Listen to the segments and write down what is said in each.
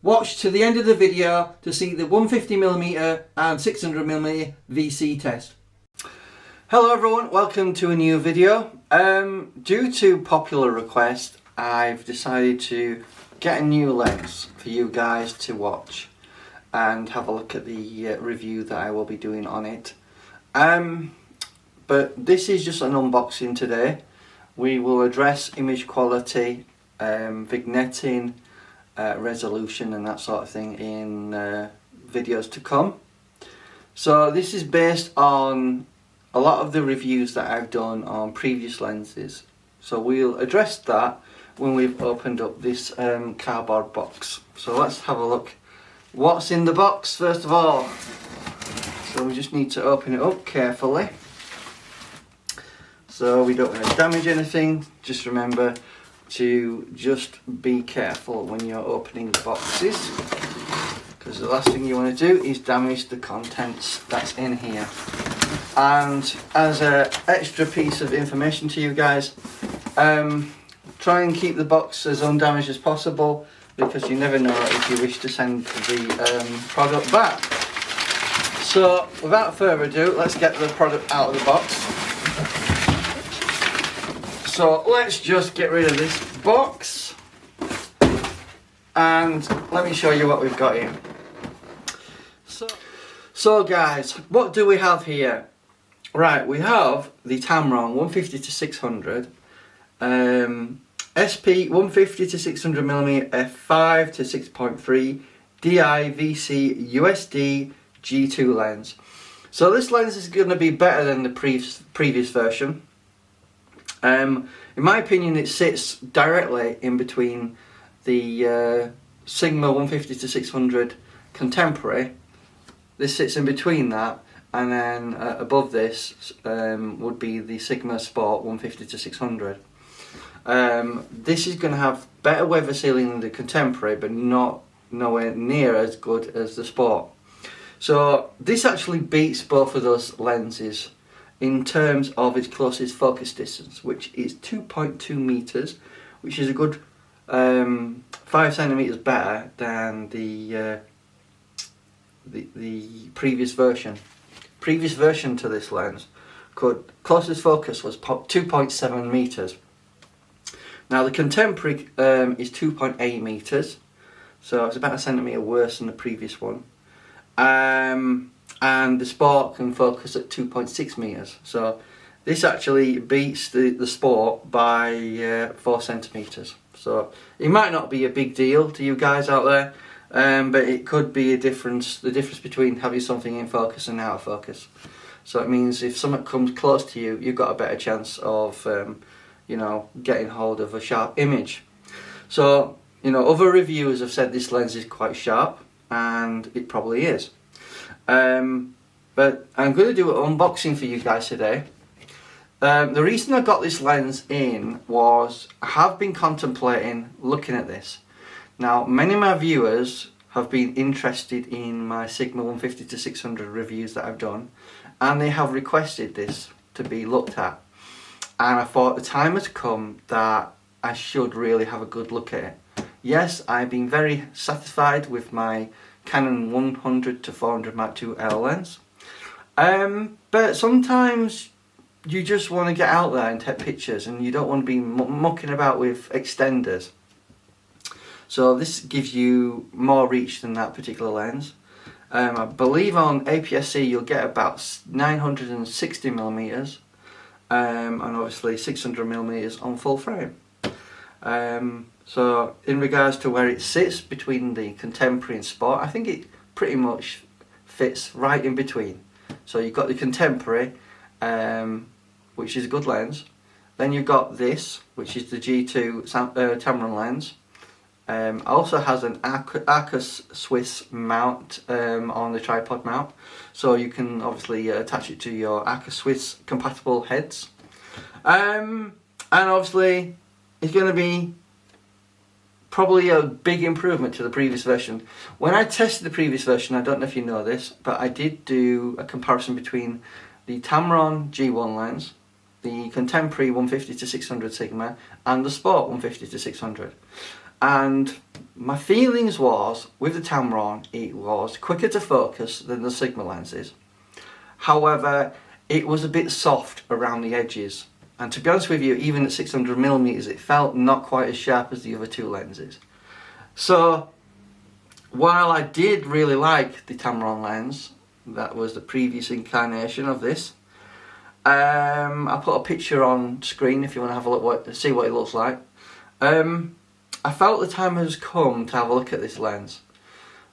Watch to the end of the video to see the 150mm and 600mm VC test. Hello everyone, welcome to a new video. Due to popular request, I've decided to get a new lens for you guys to watch and have a look at the review that I will be doing on it. But this is just an unboxing today. We will address image quality, vignetting, resolution and that sort of thing in videos to come. So this is based on a lot of the reviews that I've done on previous lenses. So we'll address that when we've opened up this cardboard box. So let's have a look what's in the box first of all. So we just need to open it up carefully so we don't want to damage anything. Just remember to just be careful when you're opening the boxes, because the last thing you want to do is damage the contents that's in here. And as an extra piece of information to you guys, try and keep the box as undamaged as possible, because you never know if you wish to send the product back. So without further ado, let's get the product out of the box. So let's just get rid of this box and let me show you what we've got here. So guys, what do we have here? Right, we have the Tamron 150-600 SP 150-600mm f5 to 6.3 DI VC USD G2 lens. So this lens is going to be better than the previous version. In my opinion, it sits directly in between the Sigma 150-600 Contemporary. This sits in between that, and then above this would be the Sigma Sport 150-600. This is going to have better weather sealing than the Contemporary, but nowhere near as good as the Sport. So this actually beats both of those lenses in terms of its closest focus distance, which is 2.2 meters, which is a good 5 centimeters better than the previous version. Previous version to this lens, closest focus was 2.7 meters. Now the Contemporary is 2.8 meters, so it's about a centimeter worse than the previous one. And the Sport can focus at 2.6 meters. So this actually beats the Sport by 4 centimeters. So it might not be a big deal to you guys out there, but it could be the difference between having something in focus and out of focus. So it means if something comes close to you, you've got a better chance of you know, getting hold of a sharp image. So, you know, other reviewers have said this lens is quite sharp, and it probably is. But I'm going to do an unboxing for you guys today. The reason I got this lens in was I have been contemplating looking at this. Now, many of my viewers have been interested in my Sigma 150-600 reviews that I've done, and they have requested this to be looked at. And I thought the time has come that I should really have a good look at it. Yes, I've been very satisfied with my Canon 100-400 Mark II L lens, but sometimes you just want to get out there and take pictures, and you don't want to be mucking about with extenders. So this gives you more reach than that particular lens. I believe on APSC you'll get about 960mm, and obviously 600mm on full frame. So in regards to where it sits between the Contemporary and Sport, I think it pretty much fits right in between. So you've got the Contemporary, which is a good lens. Then you've got this, which is the G2 Tamron lens. Also has an Arcus Swiss mount on the tripod mount, so you can obviously attach it to your Arcus Swiss compatible heads. And obviously it's going to be probably a big improvement to the previous version. When I tested the previous version, I don't know if you know this, but I did do a comparison between the Tamron G1 lens, the Contemporary 150-600 Sigma, and the Sport 150-600. and my feelings was with the Tamron it was quicker to focus than the Sigma lenses. However, it was a bit soft around the edges, and to be honest with you, even at 600mm it felt not quite as sharp as the other two lenses. So while I did really like the Tamron lens, that was the previous incarnation of this, I'll put a picture on screen if you want to have a look, see what it looks like. I felt the time has come to have a look at this lens.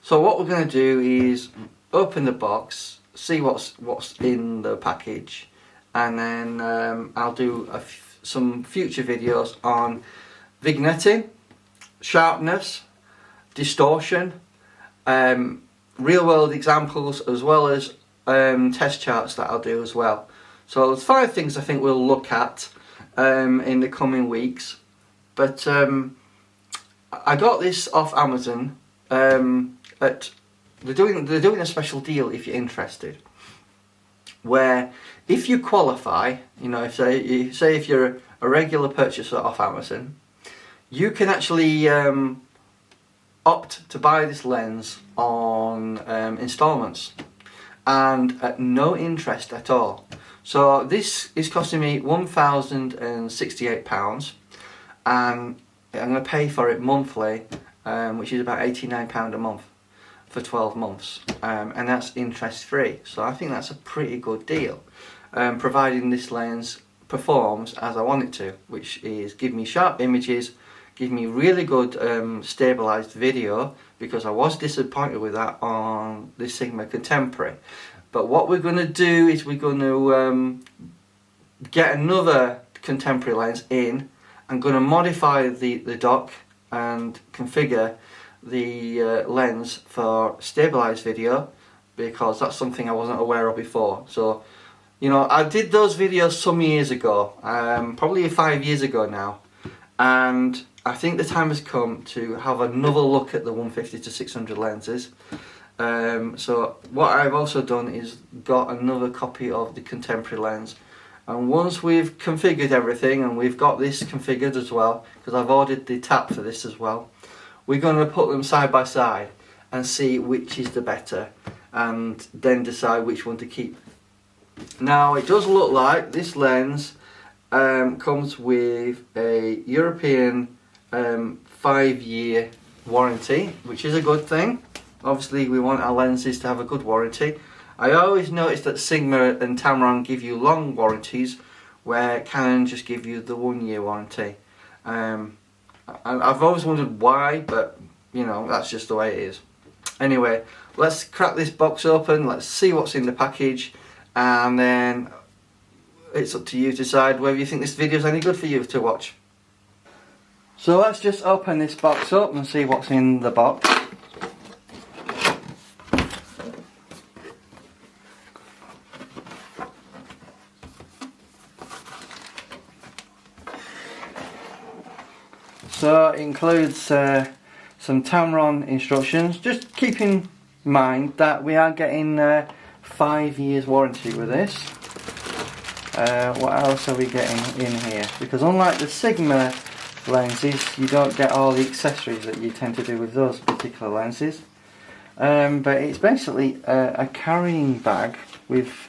So what we're going to do is open the box, see what's in the package, and then I'll do some future videos on vignetting, sharpness, distortion, real world examples, as well as test charts that I'll do as well. So there's 5 things I think we'll look at in the coming weeks. But I got this off Amazon. They're doing a special deal if you're interested, where if you qualify, you know, say if you're a regular purchaser off Amazon, you can actually opt to buy this lens on installments and at no interest at all. So this is costing me £1,068, and I'm going to pay for it monthly, which is about £89 a month for 12 months, and that's interest free. So I think that's a pretty good deal, providing this lens performs as I want it to, which is give me sharp images, give me really good stabilised video, because I was disappointed with that on the Sigma Contemporary. But what we're going to do is we're going to get another contemporary lens in. I'm going to modify the dock and configure the lens for stabilised video, because that's something I wasn't aware of before. So, you know, I did those videos some years ago, probably 5 years ago now, and I think the time has come to have another look at the 150 to 600 lenses. So what I've also done is got another copy of the contemporary lens, and once we've configured everything, and we've got this configured as well, because I've ordered the tap for this as well, we're going to put them side by side and see which is the better, and then decide which one to keep. Now it does look like this lens comes with a European 5-year warranty, which is a good thing. Obviously we want our lenses to have a good warranty. I always noticed that Sigma and Tamron give you long warranties, where Canon just give you the 1-year warranty. I've always wondered why, but you know, that's just the way it is. Anyway, let's crack this box open, let's see what's in the package, and then it's up to you to decide whether you think this video is any good for you to watch. So let's just open this box up and see what's in the box. So it includes some Tamron instructions. Just keep in mind that we are getting 5 years warranty with this. What else are we getting in here? Because unlike the Sigma lenses, you don't get all the accessories that you tend to do with those particular lenses. But it's basically a carrying bag with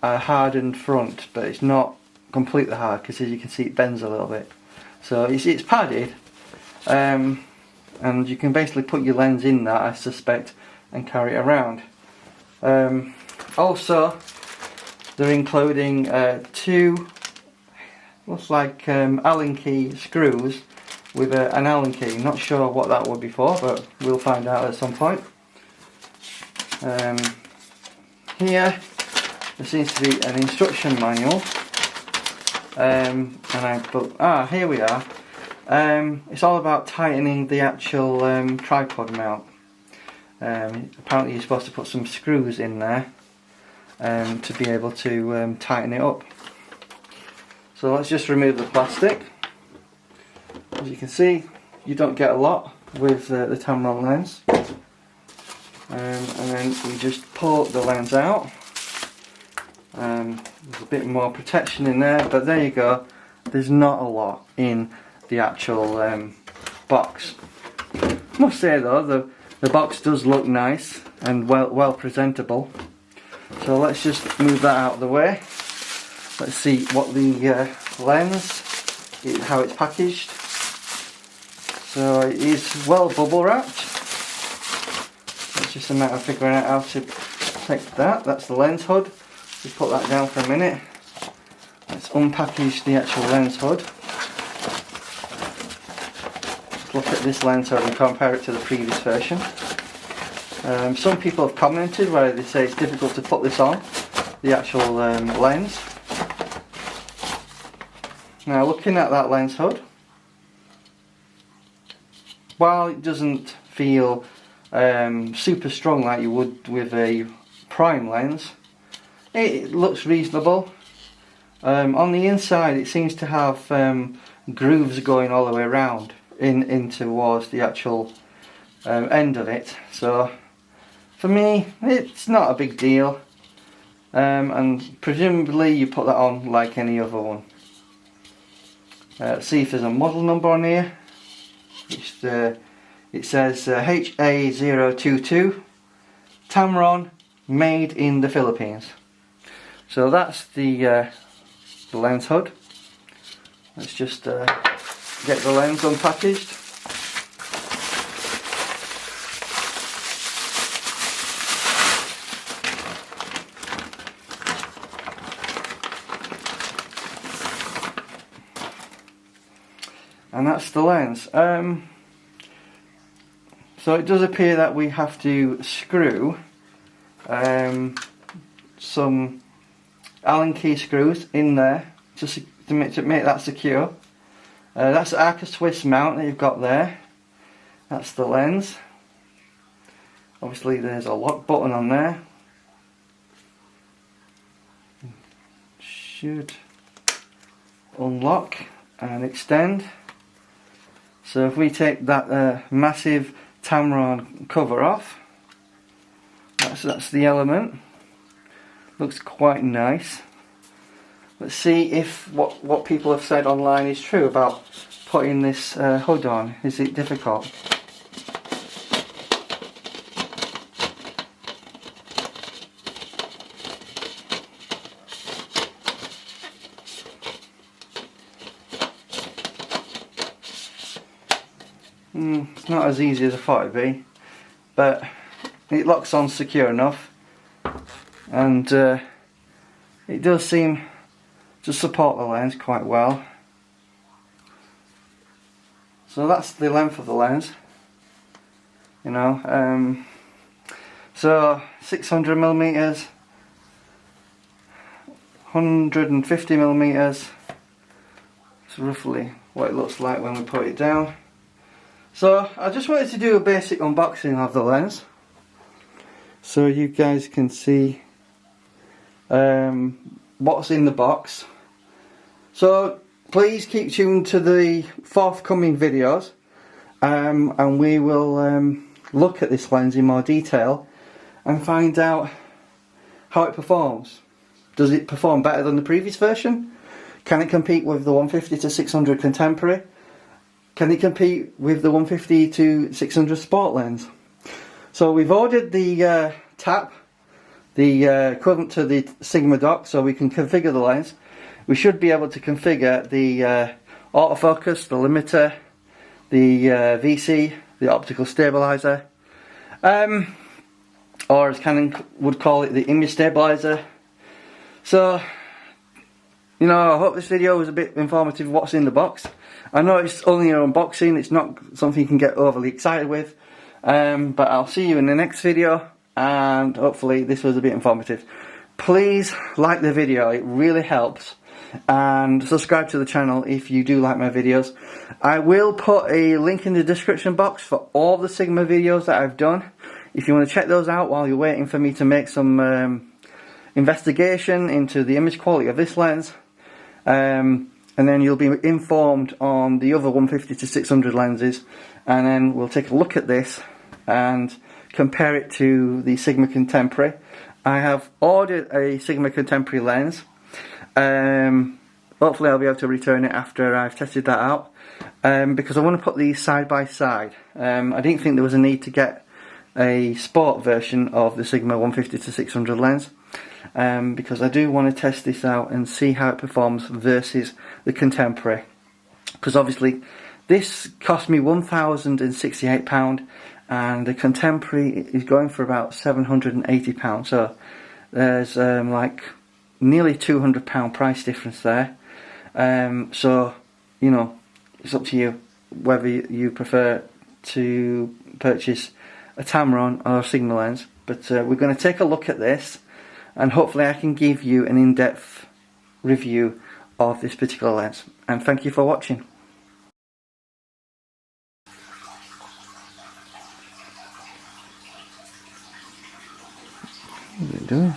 a hardened front, but it's not completely hard, because as you can see it bends a little bit. So it's padded, and you can basically put your lens in that, I suspect, and carry it around. Also, they're including 2 looks like Allen key screws with an Allen key. Not sure what that would be for, but we'll find out at some point. Here there seems to be an instruction manual, and here we are. It's all about tightening the actual tripod mount. Apparently you're supposed to put some screws in there to be able to tighten it up. So let's just remove the plastic. As you can see, you don't get a lot with the Tamron lens. And then we just pull the lens out. There's a bit more protection in there, but there you go. There's not a lot in the actual box. Must say though, the box does look nice and well presentable. So let's just move that out of the way. Let's see what the lens, how it's packaged. So it is well bubble wrapped. It's just a matter of figuring out how to take that. That's the lens hood. Just put that down for a minute. Let's unpackage the actual lens hood. Let's look at this lens hood and compare it to the previous version. Some people have commented where they say it's difficult to put this on, the actual lens. Now looking at that lens hood, while it doesn't feel super strong like you would with a prime lens, it looks reasonable. On the inside it seems to have grooves going all the way around in towards the actual end of it. So for me it's not a big deal, and presumably you put that on like any other one. Let's see if there's a model number on here. It says HA022 Tamron, made in the Philippines. So that's the lens hood. Let's just get the lens unpackaged. And that's the lens. So it does appear that we have to screw some Allen key screws in there to make that secure. That's the Arca Swiss mount that you've got there. That's the lens. Obviously there's a lock button on there. Should unlock and extend. So if we take that massive Tamron cover off, that's the element. Looks quite nice. Let's see if what people have said online is true about putting this hood on. Is it difficult? It's not as easy as I thought it'd be, but it locks on secure enough, and it does seem to support the lens quite well. So that's the length of the lens, you know. So 600 millimeters, 150 millimeters. It's roughly what it looks like when we put it down. So I just wanted to do a basic unboxing of the lens so you guys can see what's in the box. So please keep tuned to the forthcoming videos, and we will look at this lens in more detail and find out how it performs. Does it perform better than the previous version? Can it compete with the 150 to 600 contemporary? Can it compete with the 150 to 600 sport lens? So we've ordered the tap, the equivalent to the Sigma dock, so we can configure the lens. We should be able to configure the autofocus, the limiter, the VC, the optical stabilizer, or as Canon would call it, the image stabilizer. So, you know, I hope this video was a bit informative of what's in the box. I know it's only an unboxing, it's not something you can get overly excited with, but I'll see you in the next video, and hopefully this was a bit informative. Please like the video, it really helps, and subscribe to the channel if you do like my videos. I will put a link in the description box for all the Sigma videos that I've done, if you want to check those out while you're waiting for me to make some investigation into the image quality of this lens. And then you'll be informed on the other 150 to 600 lenses, and then we'll take a look at this and compare it to the Sigma Contemporary. I have ordered a Sigma Contemporary lens hopefully I'll be able to return it after I've tested that out, because I want to put these side by side. I didn't think there was a need to get a sport version of the Sigma 150-600 lens, because I do want to test this out and see how it performs versus the contemporary, because obviously this cost me £1,068 and the contemporary is going for about £780, so there's like nearly £200 price difference there. So you know, it's up to you whether you prefer to purchase a Tamron or a Sigma lens, but we're going to take a look at this and hopefully I can give you an in-depth review of this particular lens. And thank you for watching. What is it doing?